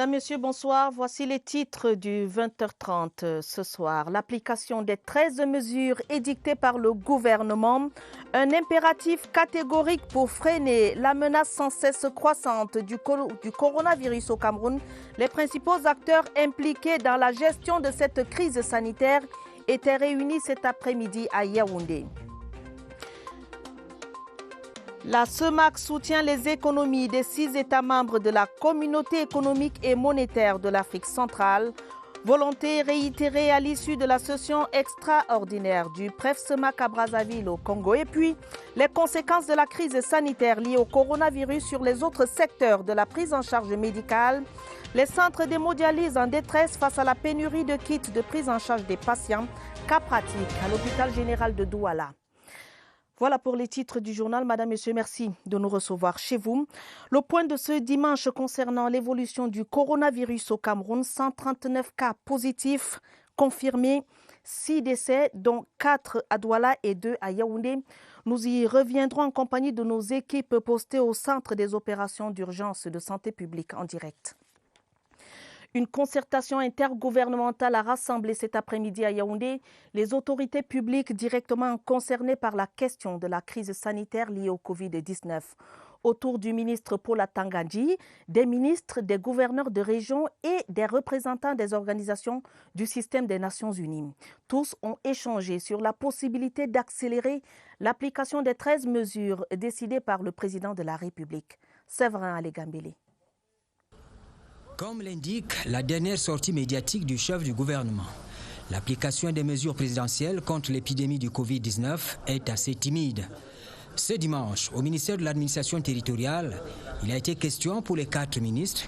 Madame, Monsieur, bonsoir. Voici les titres du 20h30 ce soir. L'application des 13 mesures édictées par le gouvernement. Un impératif catégorique pour freiner la menace sans cesse croissante du coronavirus au Cameroun. Les principaux acteurs impliqués dans la gestion de cette crise sanitaire étaient réunis cet après-midi à Yaoundé. La CEMAC soutient les économies des 6 États membres de la Communauté économique et monétaire de l'Afrique centrale. Volonté réitérée à l'issue de la session extraordinaire du PREF-CEMAC à Brazzaville au Congo. Et puis, les conséquences de la crise sanitaire liée au coronavirus sur les autres secteurs de la prise en charge médicale. Les centres d'hémodialyse en détresse face à la pénurie de kits de prise en charge des patients. Cas pratique à l'hôpital général de Douala. Voilà pour les titres du journal. Madame, Monsieur, merci de nous recevoir chez vous. Le point de ce dimanche concernant l'évolution du coronavirus au Cameroun, 139 cas positifs confirmés, 6 décès, dont 4 à Douala et 2 à Yaoundé. Nous y reviendrons en compagnie de nos équipes postées au centre des opérations d'urgence de santé publique en direct. Une concertation intergouvernementale a rassemblé cet après-midi à Yaoundé les autorités publiques directement concernées par la question de la crise sanitaire liée au Covid-19. Autour du ministre Paula Tangandji, des ministres, des gouverneurs de région et des représentants des organisations du système des Nations Unies. Tous ont échangé sur la possibilité d'accélérer l'application des 13 mesures décidées par le président de la République. Séverin Alégambélé. Comme l'indique la dernière sortie médiatique du chef du gouvernement, l'application des mesures présidentielles contre l'épidémie du Covid-19 est assez timide. Ce dimanche, au ministère de l'administration territoriale, il a été question pour les 4 ministres,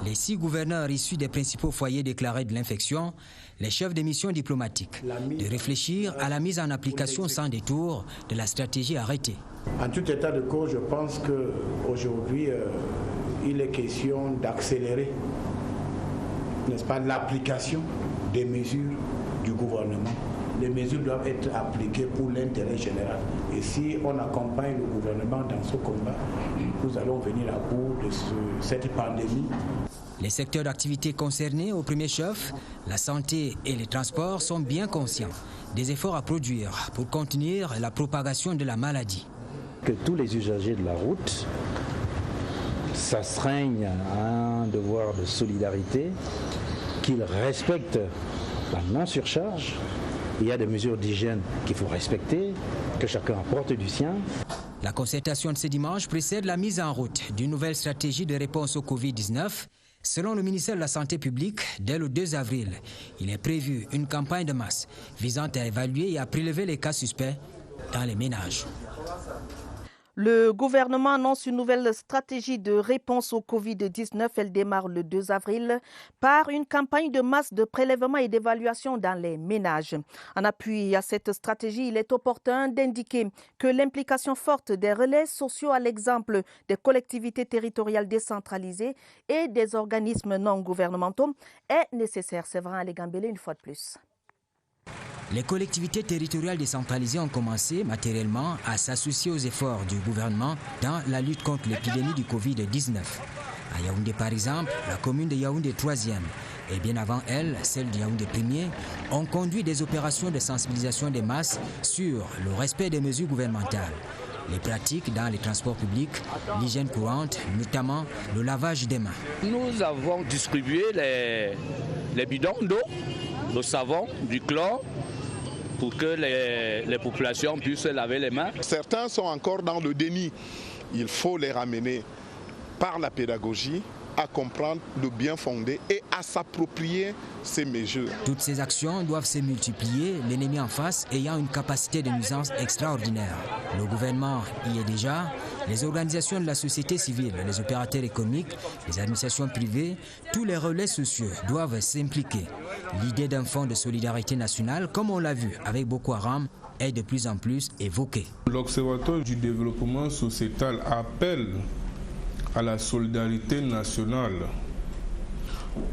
les 6 gouverneurs issus des principaux foyers déclarés de l'infection, les chefs des missions diplomatiques, de réfléchir à la mise en application sans détour de la stratégie arrêtée. En tout état de cause, je pense qu'aujourd'hui, il est question d'accélérer, n'est-ce pas, l'application des mesures du gouvernement. Les mesures doivent être appliquées pour l'intérêt général. Et si on accompagne le gouvernement dans ce combat, nous allons venir à bout de cette pandémie. Les secteurs d'activité concernés au premier chef, la santé et les transports, sont bien conscients des efforts à produire pour contenir la propagation de la maladie. Que tous les usagers de la route s'astreignent à un devoir de solidarité, qu'ils respectent la non-surcharge. Il y a des mesures d'hygiène qu'il faut respecter, que chacun apporte du sien. La concertation de ce dimanche précède la mise en route d'une nouvelle stratégie de réponse au Covid-19. Selon le ministère de la Santé publique, dès le 2 avril, il est prévu une campagne de masse visant à évaluer et à prélever les cas suspects dans les ménages. Le gouvernement annonce une nouvelle stratégie de réponse au Covid-19. Elle démarre le 2 avril par une campagne de masse de prélèvement et d'évaluation dans les ménages. En appui à cette stratégie, il est opportun d'indiquer que l'implication forte des relais sociaux, à l'exemple des collectivités territoriales décentralisées et des organismes non gouvernementaux, est nécessaire. Séverin Alégambélé, une fois de plus. Les collectivités territoriales décentralisées ont commencé matériellement à s'associer aux efforts du gouvernement dans la lutte contre l'épidémie du Covid-19. À Yaoundé par exemple, la commune de Yaoundé 3e et bien avant elle, celle de Yaoundé 1er, ont conduit des opérations de sensibilisation des masses sur le respect des mesures gouvernementales, les pratiques dans les transports publics, l'hygiène courante, notamment le lavage des mains. Nous avons distribué les bidons d'eau, le savon, du chlore, pour que les populations puissent laver les mains. Certains sont encore dans le déni. Il faut les ramener par la pédagogie à comprendre le bien fondé et à s'approprier ces mesures. Toutes ces actions doivent se multiplier, l'ennemi en face ayant une capacité de nuisance extraordinaire. Le gouvernement y est déjà, les organisations de la société civile, les opérateurs économiques, les administrations privées, tous les relais sociaux doivent s'impliquer. L'idée d'un fonds de solidarité nationale, comme on l'a vu avec Boko Haram, est de plus en plus évoquée. L'Observatoire du développement sociétal appelle à la solidarité nationale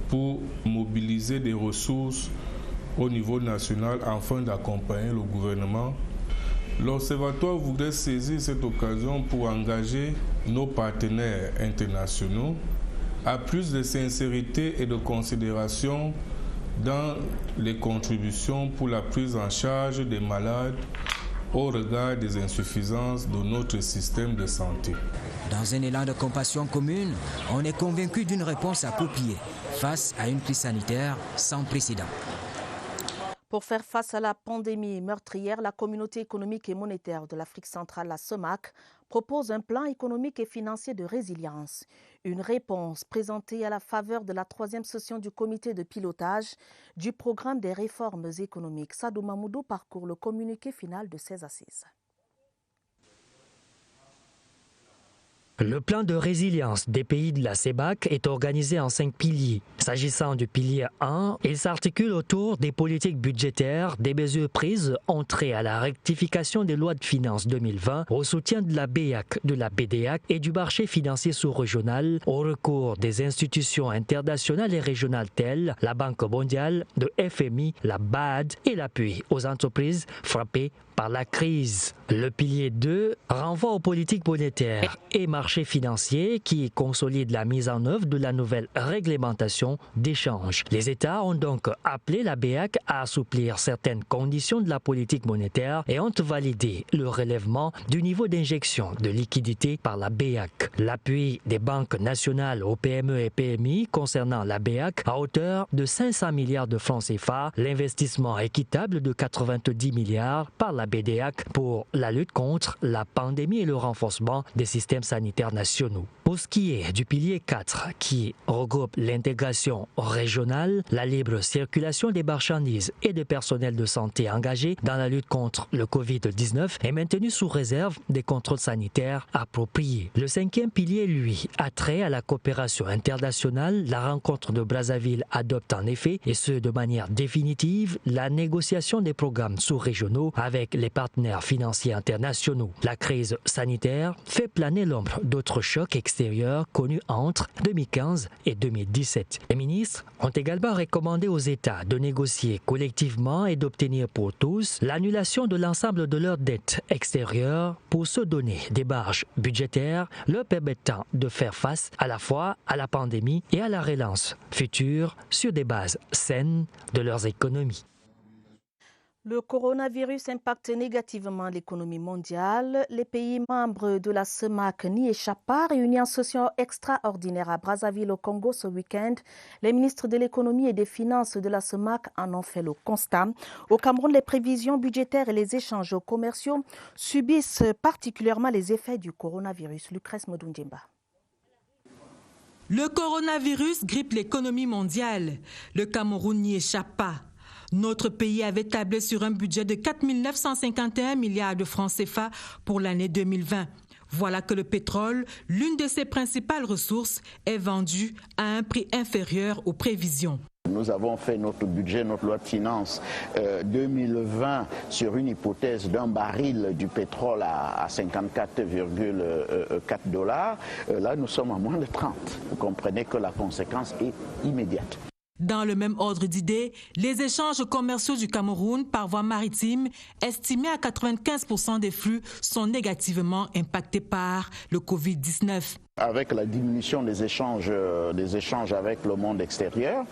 pour mobiliser des ressources au niveau national afin d'accompagner le gouvernement. L'Observatoire voudrait saisir cette occasion pour engager nos partenaires internationaux à plus de sincérité et de considération dans les contributions pour la prise en charge des malades au regard des insuffisances de notre système de santé. Dans un élan de compassion commune, on est convaincu d'une réponse à copier face à une crise sanitaire sans précédent. Pour faire face à la pandémie meurtrière, la Communauté économique et monétaire de l'Afrique centrale, la CEMAC, propose un plan économique et financier de résilience. Une réponse présentée à la faveur de la 3e session du comité de pilotage du programme des réformes économiques. Sadou Mamoudou parcourt le communiqué final de ces assises. Le plan de résilience des pays de la CEMAC est organisé en 5 piliers. S'agissant du pilier 1, il s'articule autour des politiques budgétaires, des mesures prises ont trait à la rectification des lois de finances 2020, au soutien de la BEAC, de la BDAC et du marché financier sous-régional, au recours des institutions internationales et régionales telles la Banque mondiale, le FMI, la BAD et l'appui aux entreprises frappées par la crise. Le pilier 2 renvoie aux politiques monétaires et marchés financiers qui consolident la mise en œuvre de la nouvelle réglementation d'échange. Les États ont donc appelé la BEAC à assouplir certaines conditions de la politique monétaire et ont validé le relèvement du niveau d'injection de liquidités par la BEAC. L'appui des banques nationales aux PME et PMI concernant la BEAC à hauteur de 500 milliards de francs CFA, l'investissement équitable de 90 milliards par la BDAC pour la lutte contre la pandémie et le renforcement des systèmes sanitaires nationaux. Pour ce qui est du pilier 4, qui regroupe l'intégration régionale, la libre circulation des marchandises et des personnels de santé engagés dans la lutte contre le Covid-19 est maintenu sous réserve des contrôles sanitaires appropriés. Le 5e pilier, lui, a trait à la coopération internationale. La rencontre de Brazzaville adopte en effet, et ce de manière définitive, la négociation des programmes sous-régionaux avec les partenaires financiers internationaux. La crise sanitaire fait planer l'ombre d'autres chocs extérieurs connus entre 2015 et 2017. Les ministres ont également recommandé aux États de négocier collectivement et d'obtenir pour tous l'annulation de l'ensemble de leurs dettes extérieures pour se donner des marges budgétaires leur permettant de faire face à la fois à la pandémie et à la relance future sur des bases saines de leurs économies. Le coronavirus impacte négativement l'économie mondiale. Les pays membres de la CEMAC n'y échappent pas. Réunis en session extraordinaire à Brazzaville au Congo ce week-end, les ministres de l'économie et des finances de la CEMAC en ont fait le constat. Au Cameroun, les prévisions budgétaires et les échanges commerciaux subissent particulièrement les effets du coronavirus. Lucrèce Modundjemba. Le coronavirus grippe l'économie mondiale. Le Cameroun n'y échappe pas. Notre pays avait tablé sur un budget de 4 951 milliards de francs CFA pour l'année 2020. Voilà que le pétrole, l'une de ses principales ressources, est vendu à un prix inférieur aux prévisions. Nous avons fait notre budget, notre loi de finances 2020 sur une hypothèse d'un baril du pétrole à 54,4 $. Là, nous sommes à moins de 30. Vous comprenez que la conséquence est immédiate. Dans le même ordre d'idées, les échanges commerciaux du Cameroun par voie maritime, estimés à 95% des flux, sont négativement impactés par le Covid-19. Avec la diminution des échanges avec le monde extérieur,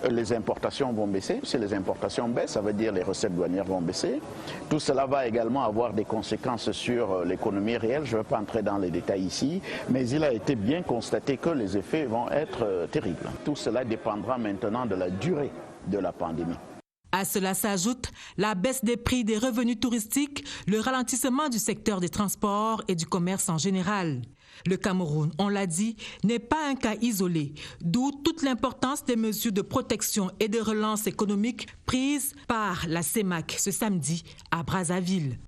les importations vont baisser. Si les importations baissent, ça veut dire les recettes douanières vont baisser. Tout cela va également avoir des conséquences sur l'économie réelle. Je ne vais pas entrer dans les détails ici, mais il a été bien constaté que les effets vont être terribles. Tout cela dépendra maintenant de la durée de la pandémie. À cela s'ajoute la baisse des prix des revenus touristiques, le ralentissement du secteur des transports et du commerce en général. Le Cameroun, on l'a dit, n'est pas un cas isolé, d'où toute l'importance des mesures de protection et de relance économique prises par la CEMAC ce samedi à Brazzaville.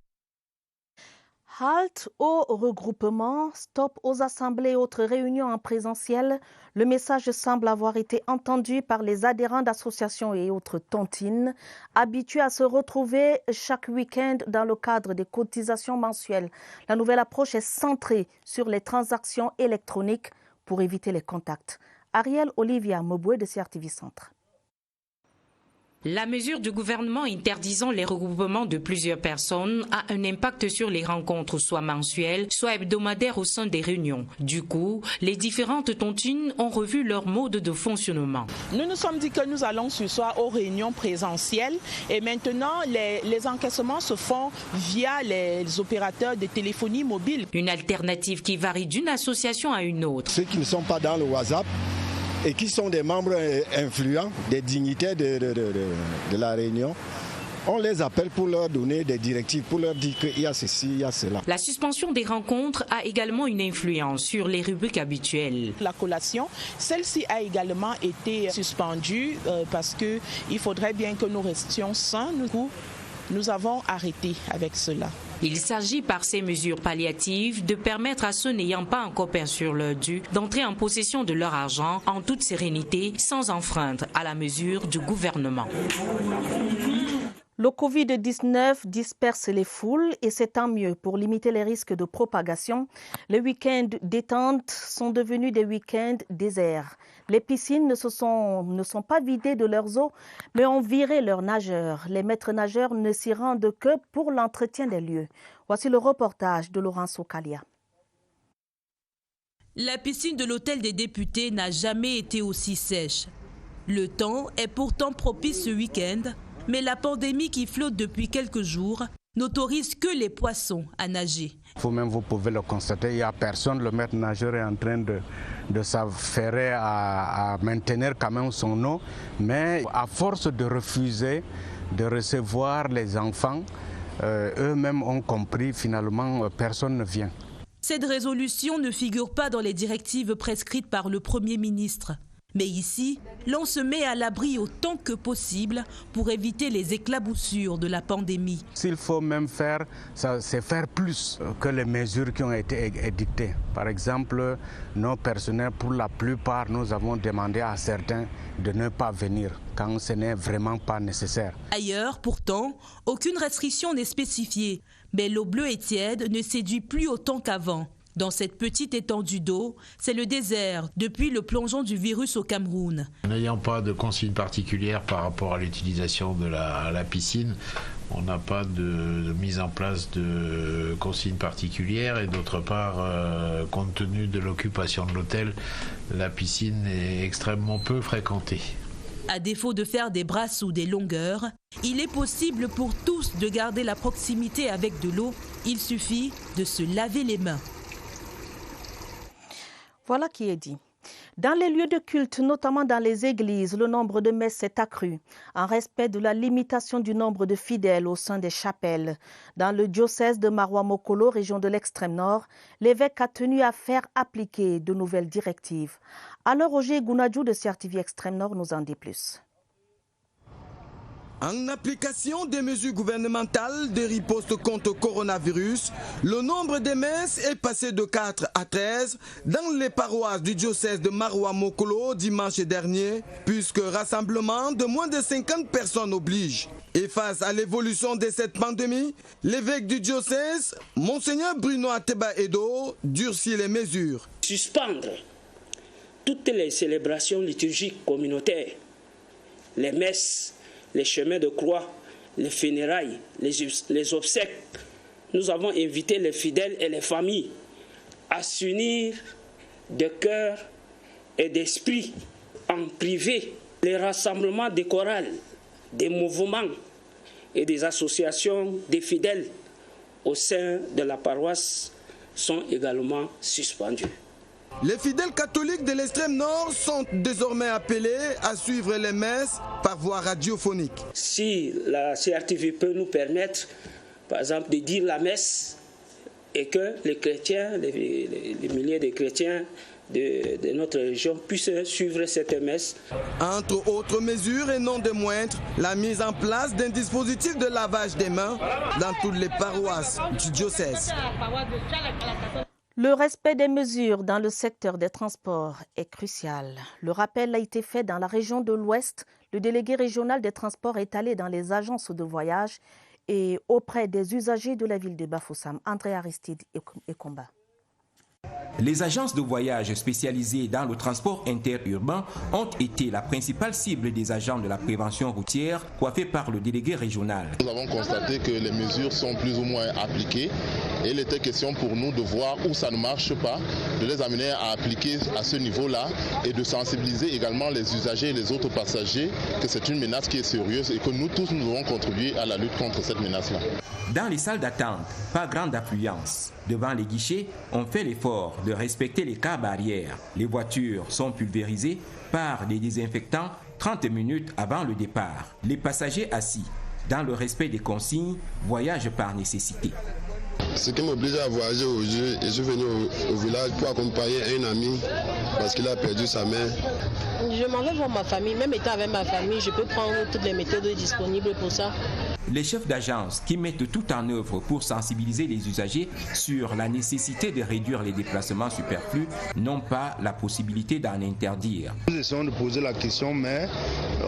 Halte au regroupement, stop aux assemblées et autres réunions en présentiel. Le message semble avoir été entendu par les adhérents d'associations et autres tontines, habitués à se retrouver chaque week-end dans le cadre des cotisations mensuelles. La nouvelle approche est centrée sur les transactions électroniques pour éviter les contacts. Ariel Olivia Moboué de CRTV Centre. La mesure du gouvernement interdisant les regroupements de plusieurs personnes a un impact sur les rencontres soit mensuelles, soit hebdomadaires au sein des réunions. Du coup, les différentes tontines ont revu leur mode de fonctionnement. Nous nous sommes dit que nous allons ce soir aux réunions présentielles et maintenant les encaissements se font via les opérateurs de téléphonie mobile. Une alternative qui varie d'une association à une autre. Ceux qui ne sont pas dans le WhatsApp et qui sont des membres influents, des dignitaires de la réunion, on les appelle pour leur donner des directives, pour leur dire qu'il y a ceci, il y a cela. La suspension des rencontres a également une influence sur les rubriques habituelles. La collation, celle-ci a également été suspendue parce qu'il faudrait bien que nous restions sains. Nous avons arrêté avec cela. Il s'agit par ces mesures palliatives de permettre à ceux n'ayant pas encore perçu leur dû d'entrer en possession de leur argent en toute sérénité sans enfreindre à la mesure du gouvernement. Le Covid-19 disperse les foules et c'est tant mieux pour limiter les risques de propagation. Les week-ends détente sont devenus des week-ends déserts. Les piscines ne sont pas vidées de leurs eaux, mais ont viré leurs nageurs. Les maîtres nageurs ne s'y rendent que pour l'entretien des lieux. Voici le reportage de Laurence Okalia. La piscine de l'hôtel des députés n'a jamais été aussi sèche. Le temps est pourtant propice ce week-end, mais la pandémie qui flotte depuis quelques jours n'autorise que les poissons à nager. Vous-même, vous pouvez le constater, il n'y a personne. Le maître nageur est en train de s'affairer à maintenir quand même son eau. Mais à force de refuser de recevoir les enfants, eux-mêmes ont compris, finalement, personne ne vient. Cette résolution ne figure pas dans les directives prescrites par le Premier ministre. Mais ici, l'on se met à l'abri autant que possible pour éviter les éclaboussures de la pandémie. S'il faut même faire, c'est faire plus que les mesures qui ont été édictées. Par exemple, nos personnels, pour la plupart, nous avons demandé à certains de ne pas venir quand ce n'est vraiment pas nécessaire. Ailleurs, pourtant, aucune restriction n'est spécifiée. Mais l'eau bleue et tiède ne séduit plus autant qu'avant. Dans cette petite étendue d'eau, c'est le désert depuis le plongeon du virus au Cameroun. N'ayant pas de consigne particulière par rapport à l'utilisation de la piscine, on n'a pas de mise en place de consignes particulières et d'autre part, compte tenu de l'occupation de l'hôtel, la piscine est extrêmement peu fréquentée. À défaut de faire des brasses ou des longueurs, il est possible pour tous de garder la proximité avec de l'eau. Il suffit de se laver les mains. Voilà qui est dit. Dans les lieux de culte, notamment dans les églises, le nombre de messes s'est accru, en respect de la limitation du nombre de fidèles au sein des chapelles. Dans le diocèse de Maroua-Mokolo, région de l'extrême nord, l'évêque a tenu à faire appliquer de nouvelles directives. Alors Roger Gounadjou de CRTV Extrême Nord nous en dit plus. En application des mesures gouvernementales de riposte contre le coronavirus, le nombre de messes est passé de 4 à 13 dans les paroisses du diocèse de Maroua-Mokolo dimanche dernier, puisque rassemblement de moins de 50 personnes oblige. Et face à l'évolution de cette pandémie, l'évêque du diocèse, Monseigneur Bruno Ateba Edo, durcit les mesures. Suspendre toutes les célébrations liturgiques communautaires, les messes, les chemins de croix, les funérailles, les obsèques. Nous avons invité les fidèles et les familles à s'unir de cœur et d'esprit en privé. Les rassemblements des chorales, des mouvements et des associations des fidèles au sein de la paroisse sont également suspendus. Les fidèles catholiques de l'extrême nord sont désormais appelés à suivre les messes par voie radiophonique. Si la CRTV peut nous permettre, par exemple, de dire la messe et que les chrétiens, les milliers de chrétiens de notre région puissent suivre cette messe. Entre autres mesures et non des moindres, la mise en place d'un dispositif de lavage des mains dans toutes les paroisses du diocèse. Le respect des mesures dans le secteur des transports est crucial. Le rappel a été fait dans la région de l'Ouest. Le délégué régional des transports est allé dans les agences de voyage et auprès des usagers de la ville de Bafoussam. André Aristide et Combat. Les agences de voyage spécialisées dans le transport interurbain ont été la principale cible des agents de la prévention routière coiffés par le délégué régional. Nous avons constaté que les mesures sont plus ou moins appliquées et il était question pour nous de voir où ça ne marche pas, de les amener à appliquer à ce niveau-là et de sensibiliser également les usagers et les autres passagers que c'est une menace qui est sérieuse et que nous tous nous devons contribuer à la lutte contre cette menace-là. Dans les salles d'attente, pas grande affluence. Devant les guichets, on fait l'effort de respecter les cas barrières. Les voitures sont pulvérisées par des désinfectants 30 minutes avant le départ. Les passagers assis, dans le respect des consignes, voyagent par nécessité. Ce qui m'oblige à voyager aujourd'hui, je suis venu au village pour accompagner un ami parce qu'il a perdu sa mère. Je m'en vais voir ma famille, même étant avec ma famille, je peux prendre toutes les méthodes disponibles pour ça. Les chefs d'agence qui mettent tout en œuvre pour sensibiliser les usagers sur la nécessité de réduire les déplacements superflus n'ont pas la possibilité d'en interdire. Nous essayons de poser la question, mais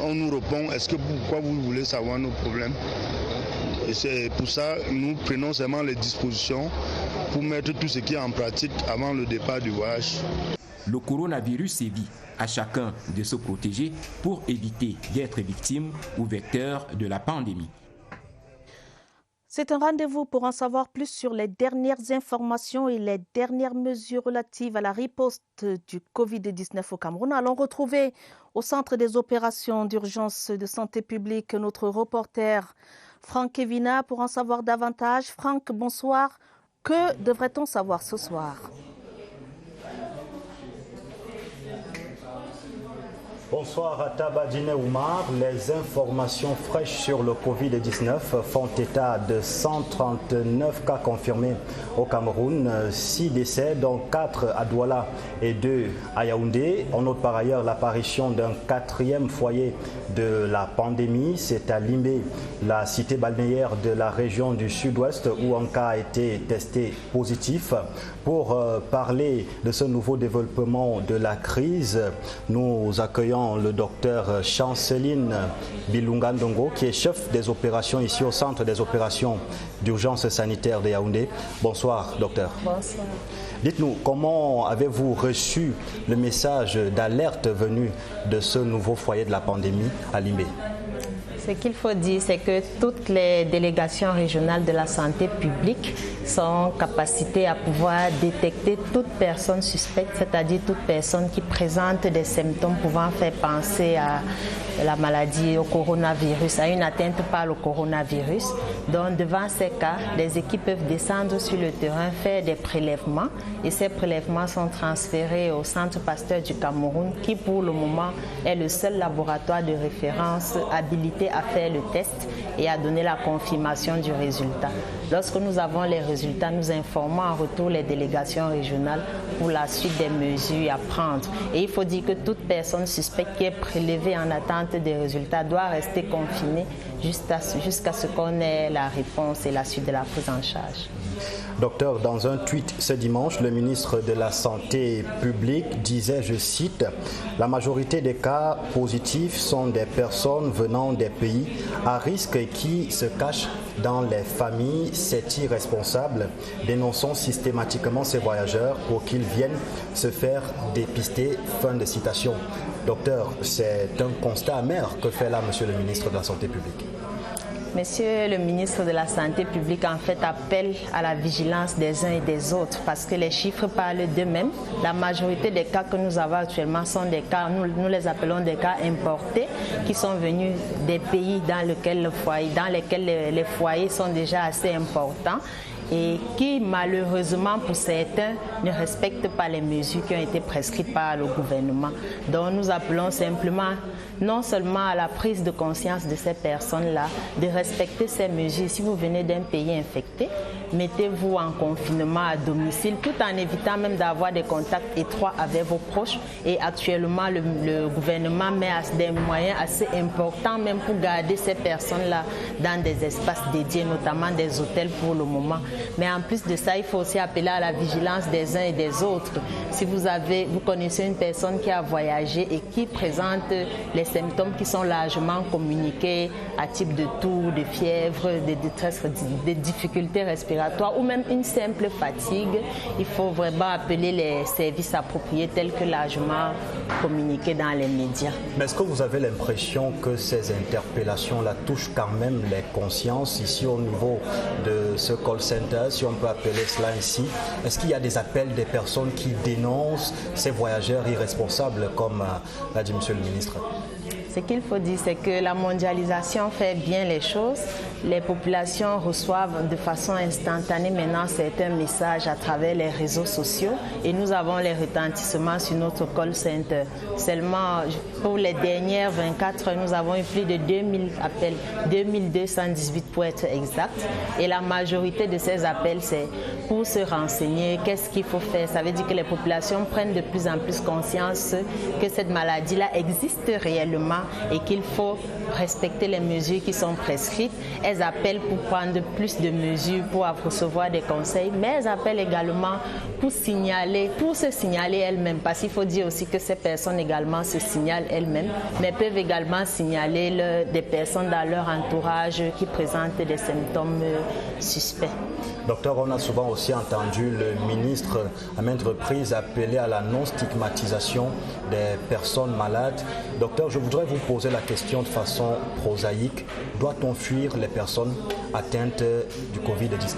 on nous répond, est-ce que pourquoi vous voulez savoir nos problèmes? Et c'est pour ça que nous prenons seulement les dispositions pour mettre tout ce qui est en pratique avant le départ du voyage. Le coronavirus sévit. À chacun de se protéger pour éviter d'être victime ou vecteur de la pandémie. C'est un rendez-vous pour en savoir plus sur les dernières informations et les dernières mesures relatives à la riposte du Covid-19 au Cameroun. Allons retrouver au centre des opérations d'urgence de santé publique notre reporter Franck Evina pour en savoir davantage. Franck, bonsoir. Que devrait-on savoir ce soir ? Bonsoir Tabadine Oumar. Les informations fraîches sur le Covid-19 font état de 139 cas confirmés au Cameroun, 6 décès dont 4 à Douala et 2 à Yaoundé. On note par ailleurs l'apparition d'un 4e foyer de la pandémie, c'est à Limbé, la cité balnéaire de la région du sud-ouest où un cas a été testé positif. Pour parler de ce nouveau développement de la crise, nous accueillons le docteur Chanceline Bilungandongo, qui est chef des opérations ici au centre des opérations d'urgence sanitaire de Yaoundé. Bonsoir, docteur. Bonsoir. Dites-nous, comment avez-vous reçu le message d'alerte venu de ce nouveau foyer de la pandémie à Limbé? Ce qu'il faut dire, c'est que toutes les délégations régionales de la santé publique sont en capacité à pouvoir détecter toute personne suspecte, c'est-à-dire toute personne qui présente des symptômes pouvant faire penser à la maladie, au coronavirus, à une atteinte par le coronavirus. Donc, devant ces cas, les équipes peuvent descendre sur le terrain, faire des prélèvements et ces prélèvements sont transférés au Centre Pasteur du Cameroun qui, pour le moment, est le seul laboratoire de référence habilité à faire le test et à donner la confirmation du résultat. Lorsque nous avons les résultats, nous informons en retour les délégations régionales pour la suite des mesures à prendre. Et il faut dire que toute personne suspecte qui est prélevée en attente des résultats doit rester confinée jusqu'à ce qu'on ait la réponse et la suite de la prise en charge. Docteur, dans un tweet ce dimanche, le ministre de la Santé publique disait, je cite, « La majorité des cas positifs sont des personnes venant des pays à risque et qui se cachent dans les familles. C'est irresponsable. Dénonçons systématiquement ces voyageurs pour qu'ils viennent se faire dépister. » Fin de citation. Docteur, c'est un constat amer que fait là Monsieur le ministre de la Santé publique. Monsieur le ministre de la Santé publique en fait appelle à la vigilance des uns et des autres parce que les chiffres parlent d'eux-mêmes. La majorité des cas que nous avons actuellement sont des cas, nous les appelons des cas importés qui sont venus des pays dans lesquels les foyers sont déjà assez importants et qui malheureusement pour certains ne respectent pas les mesures qui ont été prescrites par le gouvernement. Donc nous appelons simplement non seulement à la prise de conscience de ces personnes-là, de respecter ces mesures. Si vous venez d'un pays infecté, mettez-vous en confinement à domicile tout en évitant même d'avoir des contacts étroits avec vos proches. Et actuellement, le gouvernement met des moyens assez importants même pour garder ces personnes-là dans des espaces dédiés, notamment des hôtels pour le moment. Mais en plus de ça, il faut aussi appeler à la vigilance des uns et des autres. Si vous connaissez une personne qui a voyagé et qui présente les symptômes qui sont largement communiqués à type de toux, de fièvre, de détresse, de difficultés respiratoires ou même une simple fatigue, il faut vraiment appeler les services appropriés tels que largement communiqués dans les médias. Mais est-ce que vous avez l'impression que ces interpellations-là touchent quand même les consciences ici au niveau de ce call center, si on peut appeler cela ainsi? Est-ce qu'il y a des appels des personnes qui dénoncent ces voyageurs irresponsables, comme l'a dit Monsieur le ministre? Ce qu'il faut dire, c'est que la mondialisation fait bien les choses. Les populations reçoivent de façon instantanée maintenant certains messages à travers les réseaux sociaux et nous avons les retentissements sur notre call center. Seulement, pour les dernières 24 heures, nous avons eu plus de 2000 appels, 2218 pour être exact. Et la majorité de ces appels, c'est pour se renseigner, qu'est-ce qu'il faut faire. Ça veut dire que les populations prennent de plus en plus conscience que cette maladie-là existe réellement et qu'il faut respecter les mesures qui sont prescrites. Elles appellent pour prendre plus de mesures, pour recevoir des conseils, mais elles appellent également pour signaler, pour se signaler elles-mêmes, parce qu'il faut dire aussi que ces personnes également se signalent elles-mêmes, mais peuvent également signaler des personnes dans leur entourage qui présentent des symptômes suspects. Docteur, on a souvent aussi entendu le ministre à maintes reprises appeler à la non-stigmatisation des personnes malades. Docteur, je voudrais vous poser la question de façon prosaïque. Doit-on fuir les personnes atteintes du Covid-19?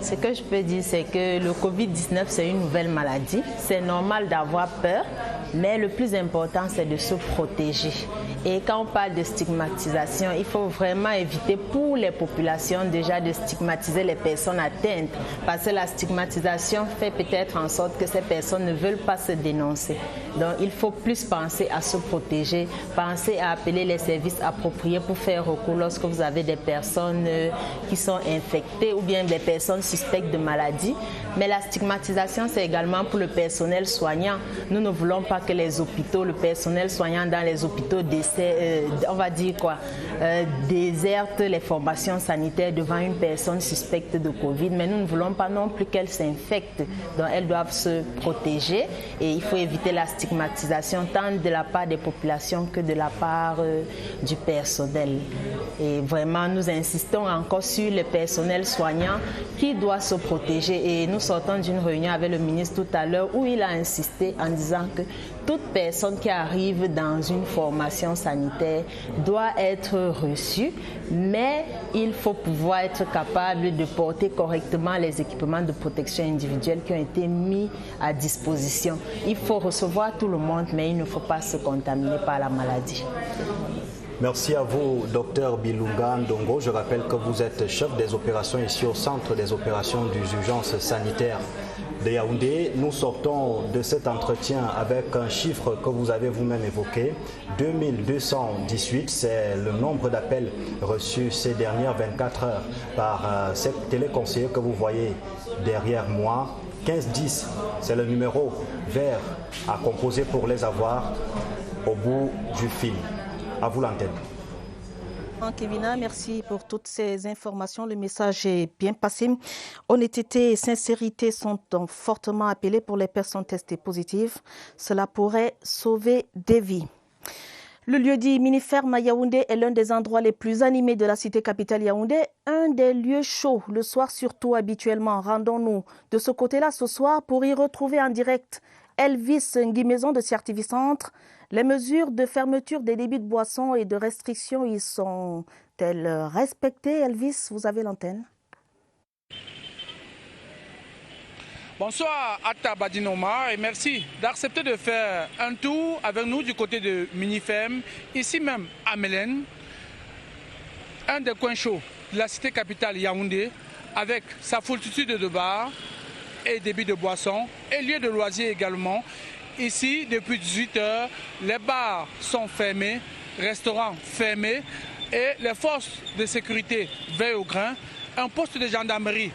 Ce que je peux dire, c'est que le Covid-19, c'est une nouvelle maladie. C'est normal d'avoir peur, mais le plus important, c'est de se protéger. Et quand on parle de stigmatisation, il faut vraiment éviter pour les populations déjà de stigmatiser les personnes atteintes. Parce que la stigmatisation fait peut-être en sorte que ces personnes ne veulent pas se dénoncer. Donc il faut plus penser à se protéger, penser à appeler les services appropriés pour faire recours lorsque vous avez des personnes qui sont infectées ou bien des personnes suspectes de maladie. Mais la stigmatisation, c'est également pour le personnel soignant. Nous ne voulons pas que les hôpitaux, le personnel soignant dans les hôpitaux déserte les formations sanitaires devant une personne suspecte de Covid, mais nous ne voulons pas non plus qu'elle s'infecte. Donc elles doivent se protéger et il faut éviter la stigmatisation tant de la part des populations que de la part du personnel. Et vraiment, nous insistons encore sur le personnel soignant qui doit se protéger. Et nous sortons d'une réunion avec le ministre tout à l'heure où il a insisté en disant que toute personne qui arrive dans une formation sanitaire doit être reçue, mais il faut pouvoir être capable de porter correctement les équipements de protection individuelle qui ont été mis à disposition. Il faut recevoir tout le monde, mais il ne faut pas se contaminer par la maladie. Merci à vous, Dr Bilunga Ndongo. Je rappelle que vous êtes chef des opérations ici au Centre des opérations d'urgence sanitaire de Yaoundé. Nous sortons de cet entretien avec un chiffre que vous avez vous-même évoqué. 2218, c'est le nombre d'appels reçus ces dernières 24 heures par ces téléconseillers que vous voyez derrière moi. 1510, c'est le numéro vert à composer pour les avoir au bout du fil. À vous l'antenne. Kevina, merci pour toutes ces informations. Le message est bien passé. Honnêteté et sincérité sont donc fortement appelés pour les personnes testées positives. Cela pourrait sauver des vies. Le lieu-dit Miniferme à Yaoundé est l'un des endroits les plus animés de la cité capitale Yaoundé, un des lieux chauds, le soir surtout habituellement. Rendons-nous de ce côté-là ce soir pour y retrouver en direct Elvis Nguimaison de CRTV Centre. Les mesures de fermeture des débits de boissons et de restrictions y sont-elles respectées? Elvis, vous avez l'antenne. Bonsoir Atta Badinoma et merci d'accepter de faire un tour avec nous du côté de Miniferme, ici même à Mélène, un des coins chauds de la cité capitale Yaoundé, avec sa foultitude de bars et débits de boissons et lieux de loisirs également. Ici, depuis 18 heures, les bars sont fermés, restaurants fermés et les forces de sécurité veillent au grain. Un poste de gendarmerie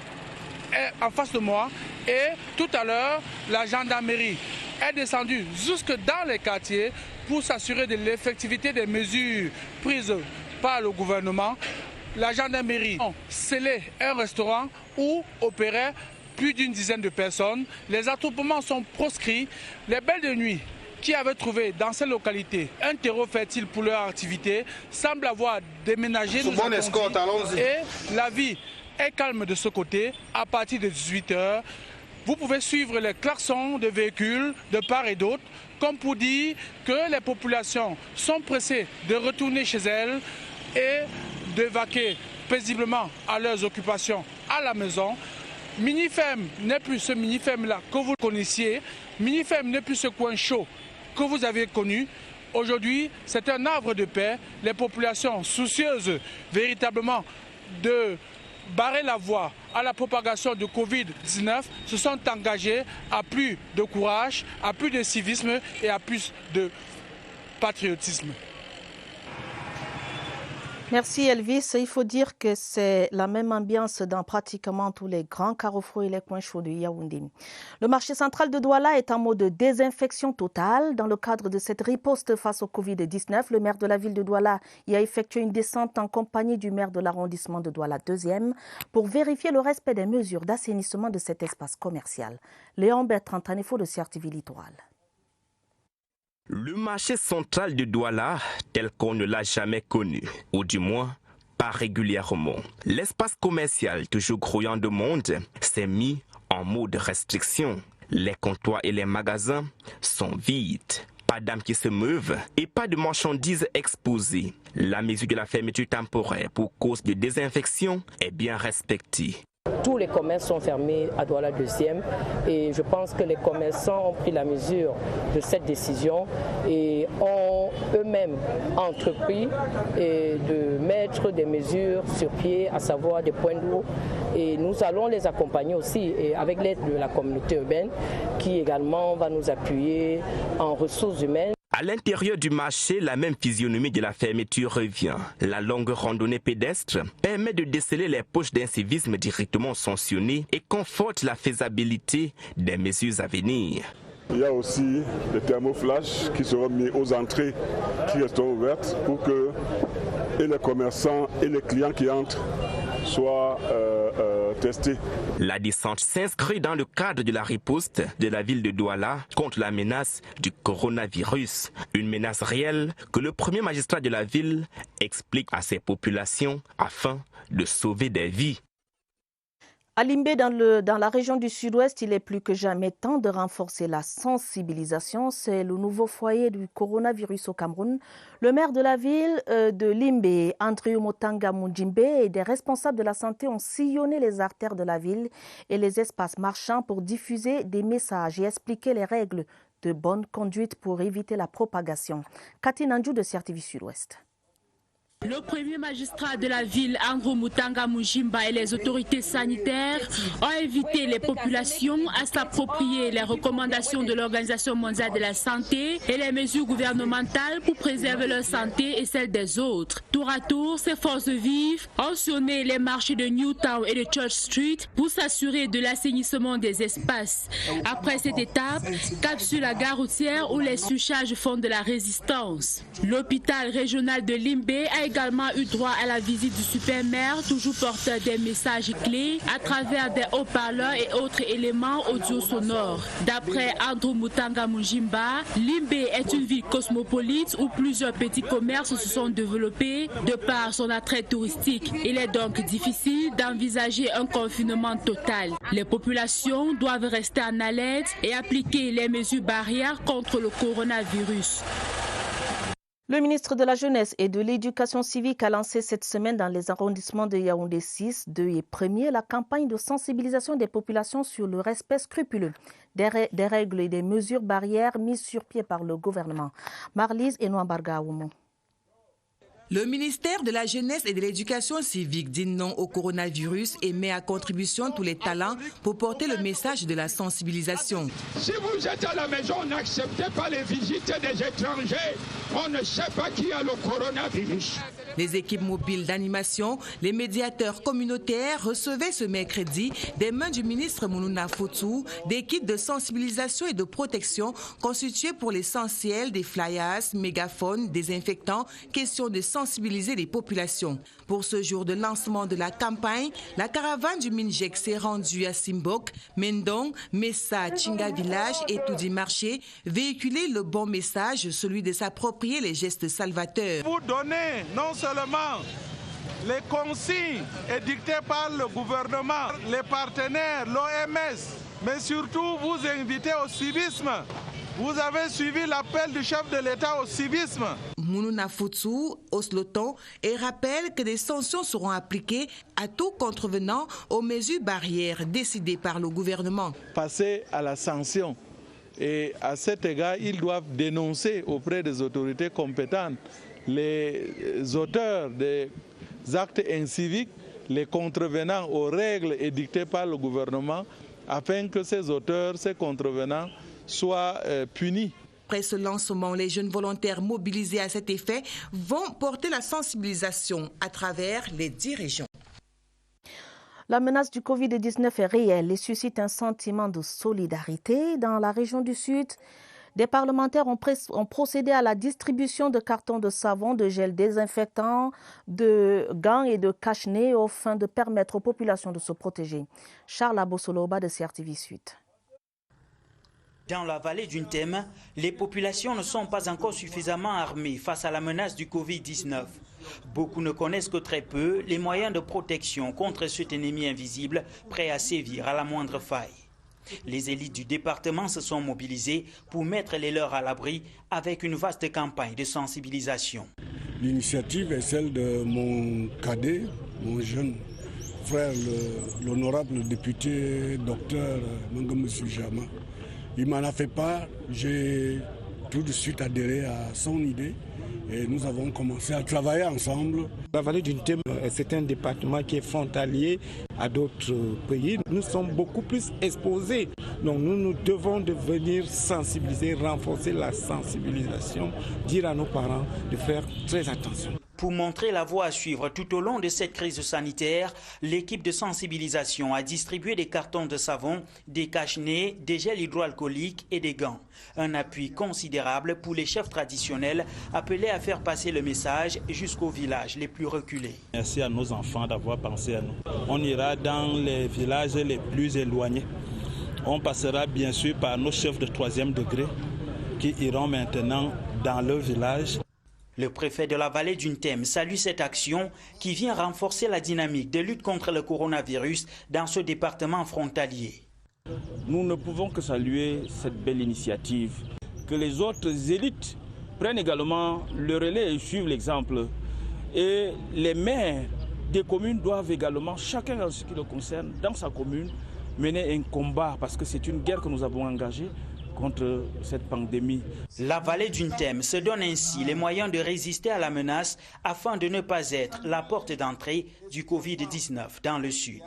est en face de moi et tout à l'heure, la gendarmerie est descendue jusque dans les quartiers pour s'assurer de l'effectivité des mesures prises par le gouvernement. La gendarmerie a scellé un restaurant où opérait plus d'une dizaine de personnes. Les attroupements sont proscrits. Les belles de nuit qui avaient trouvé dans ces localités un terreau fertile pour leur activité semblent avoir déménagé. Et la vie est calme de ce côté. À partir de 18 h, vous pouvez suivre les klaxons de véhicules de part et d'autre, comme pour dire que les populations sont pressées de retourner chez elles et de vaquer paisiblement à leurs occupations à la maison. Minifem n'est plus ce Minifem-là que vous connaissiez. Minifem n'est plus ce coin chaud que vous avez connu. Aujourd'hui, c'est un havre de paix. Les populations soucieuses véritablement de barrer la voie à la propagation de Covid-19 se sont engagées à plus de courage, à plus de civisme et à plus de patriotisme. Merci Elvis. Il faut dire que c'est la même ambiance dans pratiquement tous les grands carrefours et les coins chauds de Yaoundé. Le marché central de Douala est en mode désinfection totale. Dans le cadre de cette riposte face au Covid-19, le maire de la ville de Douala y a effectué une descente en compagnie du maire de l'arrondissement de Douala 2e pour vérifier le respect des mesures d'assainissement de cet espace commercial. Léon Bertrand Tanefo de CRTV Littoral. Le marché central de Douala, tel qu'on ne l'a jamais connu, ou du moins pas régulièrement. L'espace commercial, toujours grouillant de monde, s'est mis en mode restriction. Les comptoirs et les magasins sont vides. Pas d'âmes qui se meuvent et pas de marchandises exposées. La mesure de la fermeture temporaire pour cause de désinfection est bien respectée. Tous les commerces sont fermés à Douala 2e et je pense que les commerçants ont pris la mesure de cette décision et ont eux-mêmes entrepris de mettre des mesures sur pied, à savoir des points d'eau. Et nous allons les accompagner aussi et avec l'aide de la communauté urbaine qui également va nous appuyer en ressources humaines. À l'intérieur du marché, la même physionomie de la fermeture revient. La longue randonnée pédestre permet de déceler les poches d'incivisme directement sanctionnées et conforte la faisabilité des mesures à venir. Il y a aussi des thermoflash qui seront mis aux entrées qui resteront ouvertes pour que et les commerçants et les clients qui entrent soient testés. La descente s'inscrit dans le cadre de la riposte de la ville de Douala contre la menace du coronavirus. Une menace réelle que le premier magistrat de la ville explique à ses populations afin de sauver des vies. À Limbé, dans la région du sud-ouest, il est plus que jamais temps de renforcer la sensibilisation. C'est le nouveau foyer du coronavirus au Cameroun. Le maire de la ville de Limbé, André Motanga Mujimbe, et des responsables de la santé ont sillonné les artères de la ville et les espaces marchands pour diffuser des messages et expliquer les règles de bonne conduite pour éviter la propagation. Cathy Nandjou de CRTV Sud-Ouest. Le premier magistrat de la ville, André Mutanga Mujimba, et les autorités sanitaires ont invité les populations à s'approprier les recommandations de l'Organisation mondiale de la santé et les mesures gouvernementales pour préserver leur santé et celle des autres. Tour à tour, ces forces vives ont sillonné les marchés de Newtown et de Church Street pour s'assurer de l'assainissement des espaces. Après cette étape, cap sur la gare routière où les surcharges font de la résistance. L'hôpital régional de Limbé a également eu droit à la visite du super-maire, toujours porteur des messages clés à travers des haut-parleurs et autres éléments audio sonores. D'après Andrew Mutanga Mujimba, Limbé est une ville cosmopolite où plusieurs petits commerces se sont développés de par son attrait touristique. Il est donc difficile d'envisager un confinement total. Les populations doivent rester en alerte et appliquer les mesures barrières contre le coronavirus. Le ministre de la Jeunesse et de l'Éducation civique a lancé cette semaine dans les arrondissements de Yaoundé 6, 2 et 1er la campagne de sensibilisation des populations sur le respect scrupuleux des règles et des mesures barrières mises sur pied par le gouvernement. Marlise et Noambarga Oumou. Le ministère de la Jeunesse et de l'Éducation civique dit non au coronavirus et met à contribution tous les talents pour porter le message de la sensibilisation. Si vous êtes à la maison, n'acceptez pas les visites des étrangers. On ne sait pas qui a le coronavirus. Les équipes mobiles d'animation, les médiateurs communautaires recevaient ce mercredi des mains du ministre Mounouna Foutsou des kits de sensibilisation et de protection constitués pour l'essentiel des flyers, mégaphones, désinfectants, question de sensibiliser les populations. Pour ce jour de lancement de la campagne, la caravane du MINJEC s'est rendue à Simbok, Mendong, Messa, Chinga Village et Toudi Marché, véhiculer le bon message, celui de s'approprier les gestes salvateurs. Vous donnez non seulement les consignes édictées par le gouvernement, les partenaires, l'OMS, mais surtout vous invitez au civisme. Vous avez suivi l'appel du chef de l'État au civisme. Mounouna Foutsou hausse le ton et rappelle que des sanctions seront appliquées à tout contrevenant aux mesures barrières décidées par le gouvernement. Passer à la sanction. Et à cet égard, ils doivent dénoncer auprès des autorités compétentes les auteurs des actes inciviques, les contrevenants aux règles édictées par le gouvernement, afin que ces auteurs, ces contrevenants soient punis. Après ce lancement, les jeunes volontaires mobilisés à cet effet vont porter la sensibilisation à travers les 10 régions. La menace du Covid-19 est réelle et suscite un sentiment de solidarité. Dans la région du Sud, des parlementaires ont procédé à la distribution de cartons de savon, de gel désinfectant, de gants et de cache-nez afin de permettre aux populations de se protéger. Charles Abosoloba de CRTV Sud. Dans la vallée du Ntem, les populations ne sont pas encore suffisamment armées face à la menace du Covid-19. Beaucoup ne connaissent que très peu les moyens de protection contre cet ennemi invisible prêt à sévir à la moindre faille. Les élites du département se sont mobilisées pour mettre les leurs à l'abri avec une vaste campagne de sensibilisation. L'initiative est celle de mon cadet, mon jeune frère, l'honorable député docteur Mangamou Jama. Il m'en a fait part, j'ai tout de suite adhéré à son idée et nous avons commencé à travailler ensemble. La vallée du Ntem, c'est un département qui est frontalier à d'autres pays. Nous sommes beaucoup plus exposés, donc nous devons devenir sensibiliser, renforcer la sensibilisation, dire à nos parents de faire très attention. Pour montrer la voie à suivre tout au long de cette crise sanitaire, l'équipe de sensibilisation a distribué des cartons de savon, des cache-nez, des gels hydroalcooliques et des gants. Un appui considérable pour les chefs traditionnels appelés à faire passer le message jusqu'aux villages les plus reculés. Merci à nos enfants d'avoir pensé à nous. On ira dans les villages les plus éloignés. On passera bien sûr par nos chefs de 3e degré qui iront maintenant dans leur village. Le préfet de la vallée du Ntem salue cette action qui vient renforcer la dynamique de lutte contre le coronavirus dans ce département frontalier. Nous ne pouvons que saluer cette belle initiative. Que les autres élites prennent également le relais et suivent l'exemple. Et les maires des communes doivent également, chacun en ce qui le concerne, dans sa commune, mener un combat parce que c'est une guerre que nous avons engagée contre cette pandémie. La vallée du Ntem se donne ainsi les moyens de résister à la menace afin de ne pas être la porte d'entrée du Covid-19 dans le Sud.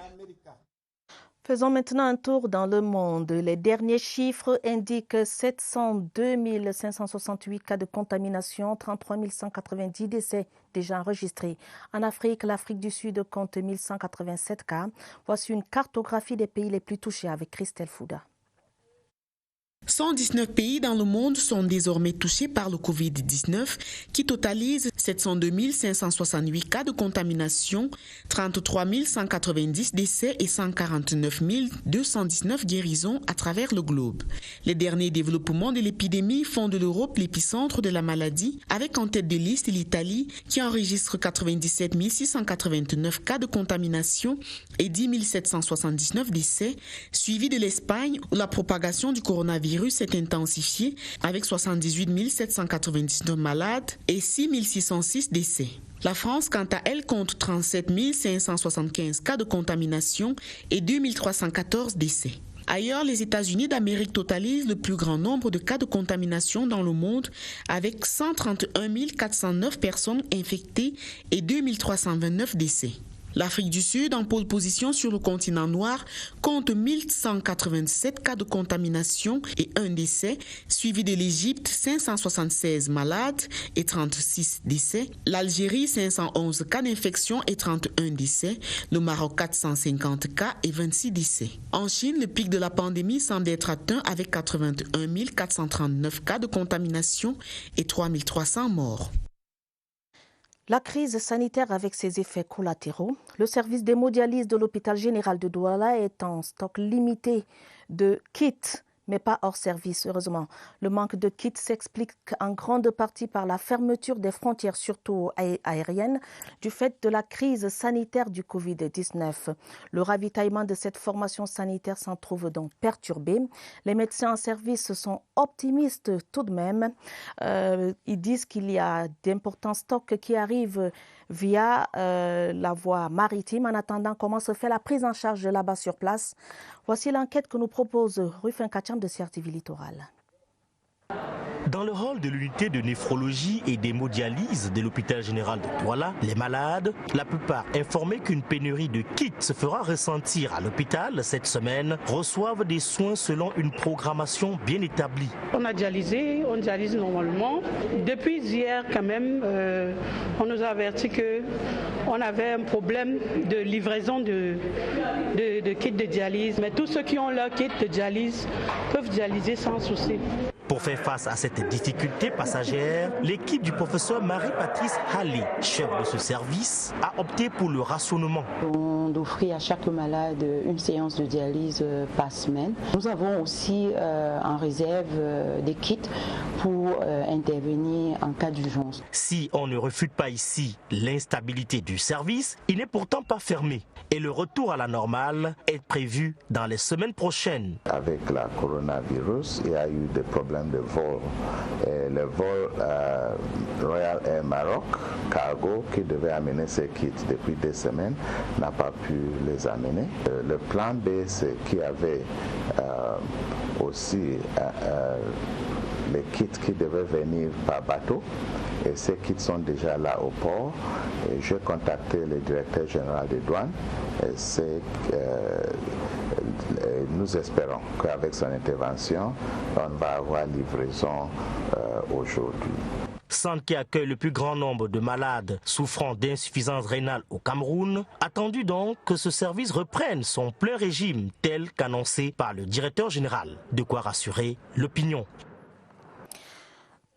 Faisons maintenant un tour dans le monde. Les derniers chiffres indiquent 702 568 cas de contamination, 33 190 décès déjà enregistrés. En Afrique, l'Afrique du Sud compte 1187 cas. Voici une cartographie des pays les plus touchés avec Christelle Fouda. 119 pays dans le monde sont désormais touchés par le Covid-19 qui totalise 702 568 cas de contamination, 33 190 décès et 149 219 guérisons à travers le globe. Les derniers développements de l'épidémie font de l'Europe l'épicentre de la maladie, avec en tête de liste l'Italie qui enregistre 97 689 cas de contamination et 10 779 décès, suivi de l'Espagne où la propagation du coronavirus s'est intensifiée avec 78 799 malades et 6 606 décès. La France, quant à elle, compte 37 575 cas de contamination et 2 314 décès. Ailleurs, les États-Unis d'Amérique totalisent le plus grand nombre de cas de contamination dans le monde avec 131 409 personnes infectées et 2 329 décès. L'Afrique du Sud, en pole position sur le continent noir, compte 1187 cas de contamination et 1 décès, suivi de l'Égypte, 576 malades et 36 décès, l'Algérie, 511 cas d'infection et 31 décès, le Maroc, 450 cas et 26 décès. En Chine, le pic de la pandémie semble être atteint avec 81 439 cas de contamination et 3 300 morts. La crise sanitaire avec ses effets collatéraux, le service d'hémodialyse de l'hôpital général de Douala est en stock limité de kits, mais pas hors service, heureusement. Le manque de kits s'explique en grande partie par la fermeture des frontières, surtout aériennes, du fait de la crise sanitaire du Covid-19. Le ravitaillement de cette formation sanitaire s'en trouve donc perturbé. Les médecins en service sont optimistes tout de même. Ils disent qu'il y a d'importants stocks qui arrivent via la voie maritime. En attendant, comment se fait la prise en charge là-bas sur place? Voici l'enquête que nous propose Rufin Kacham de CRTV Littoral. Dans le hall de l'unité de néphrologie et d'hémodialyse de l'hôpital général de Douala, les malades, la plupart informés qu'une pénurie de kits se fera ressentir à l'hôpital cette semaine, reçoivent des soins selon une programmation bien établie. On a dialysé, on dialyse normalement. Depuis hier quand même, on nous a averti qu'on avait un problème de livraison de kits de dialyse. Mais tous ceux qui ont leur kit de dialyse peuvent dialyser sans souci. Pour faire face à cette difficulté passagère, l'équipe du professeur Marie-Patrice Hallé, chef de ce service, a opté pour le rationnement. On offrit à chaque malade une séance de dialyse par semaine. Nous avons aussi en réserve des kits pour intervenir en cas d'urgence. Si on ne refute pas ici l'instabilité du service, il n'est pourtant pas fermé et le retour à la normale est prévu dans les semaines prochaines. Avec la coronavirus, il y a eu des problèmes de vol. Et le vol Royal Air Maroc, cargo, qui devait amener ses kits depuis 2 semaines, n'a pas pu les amener. Le plan B, c'est qu'il y avait aussi les kits qui devaient venir par bateau. Et ces kits sont déjà là au port. Et j'ai contacté le directeur général des douanes. Nous espérons qu'avec son intervention, on va avoir livraison aujourd'hui. Centre qui accueille le plus grand nombre de malades souffrant d'insuffisance rénale au Cameroun, attendu donc que ce service reprenne son plein régime tel qu'annoncé par le directeur général. De quoi rassurer l'opinion.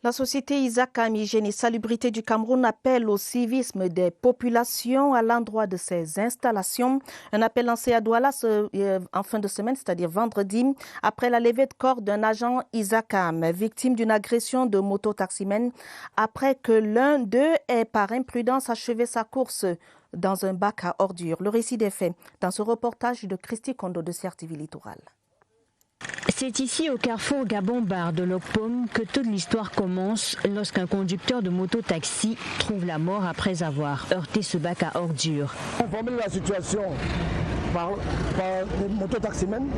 La société Isakam Hygiène et Salubrité du Cameroun appelle au civisme des populations à l'endroit de ces installations. Un appel lancé à Douala en fin de semaine, c'est-à-dire vendredi, après la levée de corps d'un agent Isakam, victime d'une agression de moto-taximène, après que l'un d'eux ait par imprudence achevé sa course dans un bac à ordures. Le récit des faits dans ce reportage de Christy Kondo de CRTV Littoral. C'est ici au carrefour Gabon-Bar de Lokpom que toute l'histoire commence lorsqu'un conducteur de moto-taxi trouve la mort après avoir heurté ce bac à ordures. Informés de la situation par les moto-taximènes,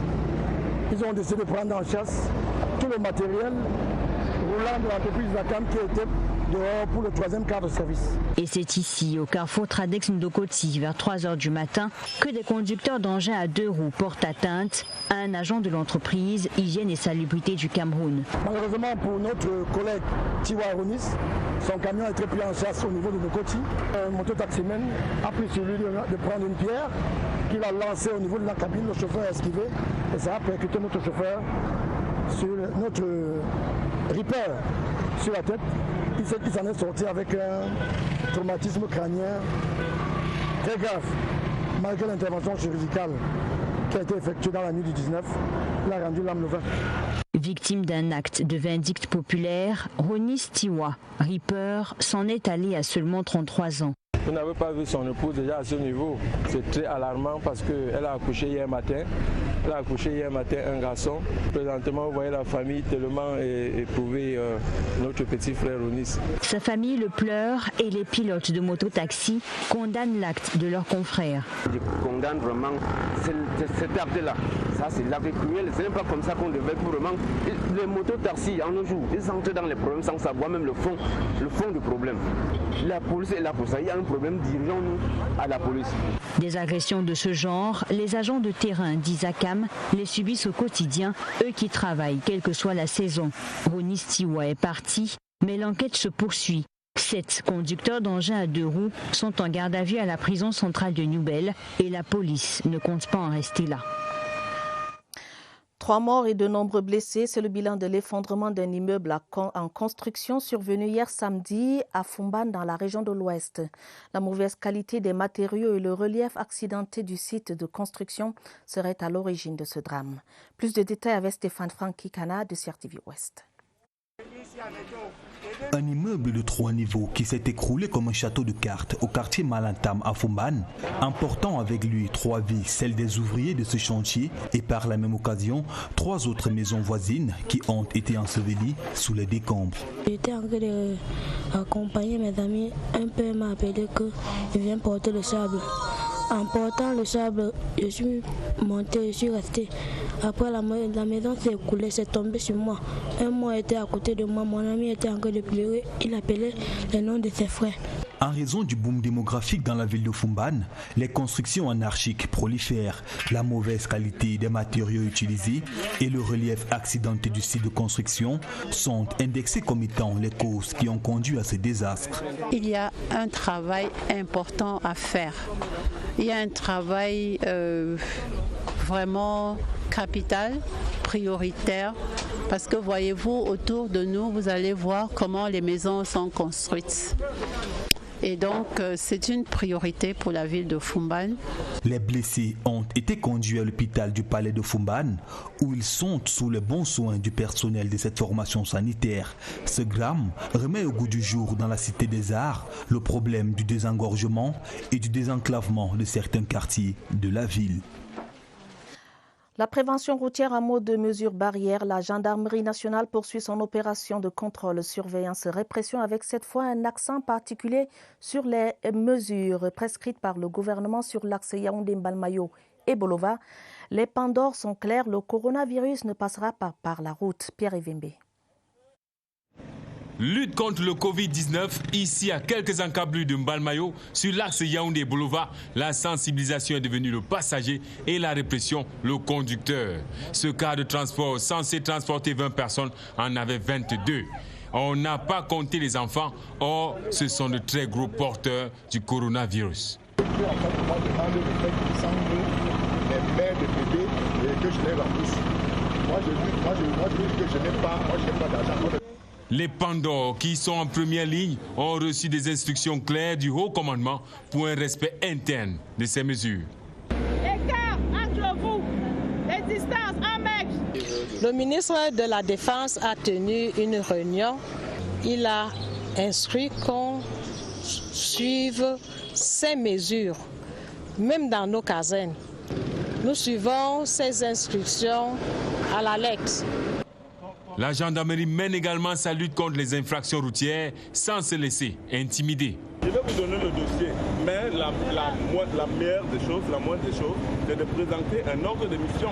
ils ont décidé de prendre en chasse tout le matériel roulant de l'entreprise Isakam qui était dehors pour le 3e quart de service. Et c'est ici, au carrefour Tradex Ndokoti, vers 3 h du matin, que des conducteurs d'engins à 2 roues portent atteinte à un agent de l'entreprise Hygiène et Salubrité du Cameroun. Malheureusement pour notre collègue Tiwa Ronis, son camion a été pris en chasse au niveau de Ndokoti. Un moto-taximène a pris sur lui de prendre une pierre qu'il a lancée au niveau de la cabine. Le chauffeur a esquivé et ça a percuté notre chauffeur sur notre Reaper sur la tête. Il s'en est sorti avec un traumatisme crânien très grave. Malgré l'intervention chirurgicale qui a été effectuée dans la nuit du 19, il a rendu l'âme le 20. Victime d'un acte de vindicte populaire, Ronis Tiwa, Reaper, s'en est allé à seulement 33 ans. Vous n'avez pas vu son épouse déjà à ce niveau. C'est très alarmant parce qu'elle a accouché hier matin. Elle a accouché hier matin un garçon. Présentement, vous voyez la famille tellement éprouvée, notre petit frère Ronis. Sa famille le pleure et les pilotes de moto-taxi condamnent l'acte de leur confrère. Je condamne vraiment cet acte-là. Ça, c'est l'acte cruel. Ce n'est pas comme ça qu'on devait pour vraiment. Les moto-taxis, en nos jours, ils entrent dans les problèmes sans savoir même le fond du problème. La police est là pour ça. Il y a un problème, dirigeons-nous à la police. Des agressions de ce genre, les agents de terrain d'Isakam les subissent au quotidien, eux qui travaillent quelle que soit la saison. Ronis Tiwa est parti, mais l'enquête se poursuit. 7 conducteurs d'engins à 2 roues sont en garde à vue à la prison centrale de Nouvelle et la police ne compte pas en rester là. 3 morts et de nombreux blessés, c'est le bilan de l'effondrement d'un immeuble en construction survenu hier samedi à Fumban dans la région de l'Ouest. La mauvaise qualité des matériaux et le relief accidenté du site de construction seraient à l'origine de ce drame. Plus de détails avec Stéphane Frankikana de CRTV Ouest. Un immeuble de 3 niveaux qui s'est écroulé comme un château de cartes au quartier Malantam à Fumban, emportant avec lui 3 vies, celles des ouvriers de ce chantier et par la même occasion 3 autres maisons voisines qui ont été ensevelies sous les décombres. J'étais en train d'accompagner mes amis, un peu m'a appelé qu'il vient porter le sable. En portant le sable, je suis monté, je suis resté. Après, la maison s'est écoulée, c'est tombé sur moi. Un mois était à côté de moi, mon ami était en train de pleurer. Il appelait le nom de ses frères. En raison du boom démographique dans la ville de Fumban, les constructions anarchiques prolifèrent, la mauvaise qualité des matériaux utilisés et le relief accidenté du site de construction sont indexés comme étant les causes qui ont conduit à ce désastre. Il y a un travail important à faire. Il y a un travail vraiment capital, prioritaire, parce que voyez-vous, autour de nous, vous allez voir comment les maisons sont construites. Et donc, c'est une priorité pour la ville de Fumban. Les blessés ont été conduits à l'hôpital du palais de Fumban, où ils sont sous les bons soins du personnel de cette formation sanitaire. Ce drame remet au goût du jour dans la Cité des Arts le problème du désengorgement et du désenclavement de certains quartiers de la ville. La prévention routière en mode de mesures barrières, la gendarmerie nationale poursuit son opération de contrôle, surveillance et répression avec cette fois un accent particulier sur les mesures prescrites par le gouvernement sur l'axe Yaoundé-Mbalmayo et Bolova. Les pandores sont clairs, le coronavirus ne passera pas par la route. Pierre Evembe. Lutte contre le Covid-19, ici à quelques encablures de Mbalmayo, sur l'axe Yaoundé-Bolova, la sensibilisation est devenue le passager et la répression le conducteur. Ce car de transport censé transporter 20 personnes en avait 22. On n'a pas compté les enfants, or ce sont de très gros porteurs du coronavirus. Les mères de bébés que je lève en plus. Moi je dis que je n'ai pas d'argent. Les pandores qui sont en première ligne ont reçu des instructions claires du haut commandement pour un respect interne de ces mesures. Écart entre vous, les distances 1 mètre. Le ministre de la Défense a tenu une réunion. Il a instruit qu'on suive ces mesures, même dans nos casernes. Nous suivons ces instructions à la lettre. La gendarmerie mène également sa lutte contre les infractions routières sans se laisser intimider. Je vais vous donner le dossier, mais la meilleure des choses, la moindre des choses, c'est de présenter un ordre de mission.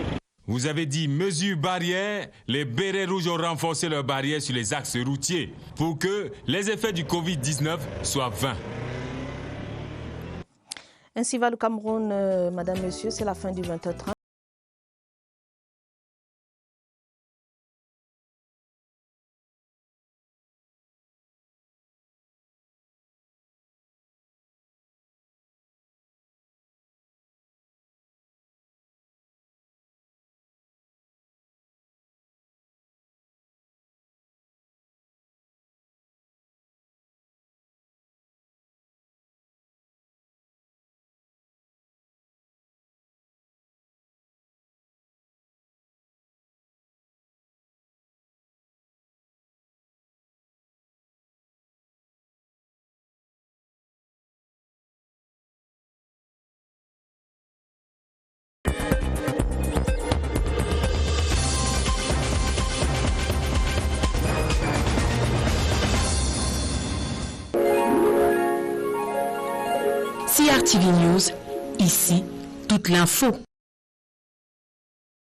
Vous avez dit mesures barrières, les bérets rouges ont renforcé leurs barrières sur les axes routiers pour que les effets du Covid-19 soient vains. Ainsi va le Cameroun, Madame, Monsieur, c'est la fin du 20h30. CRTV News, ici, toute l'info.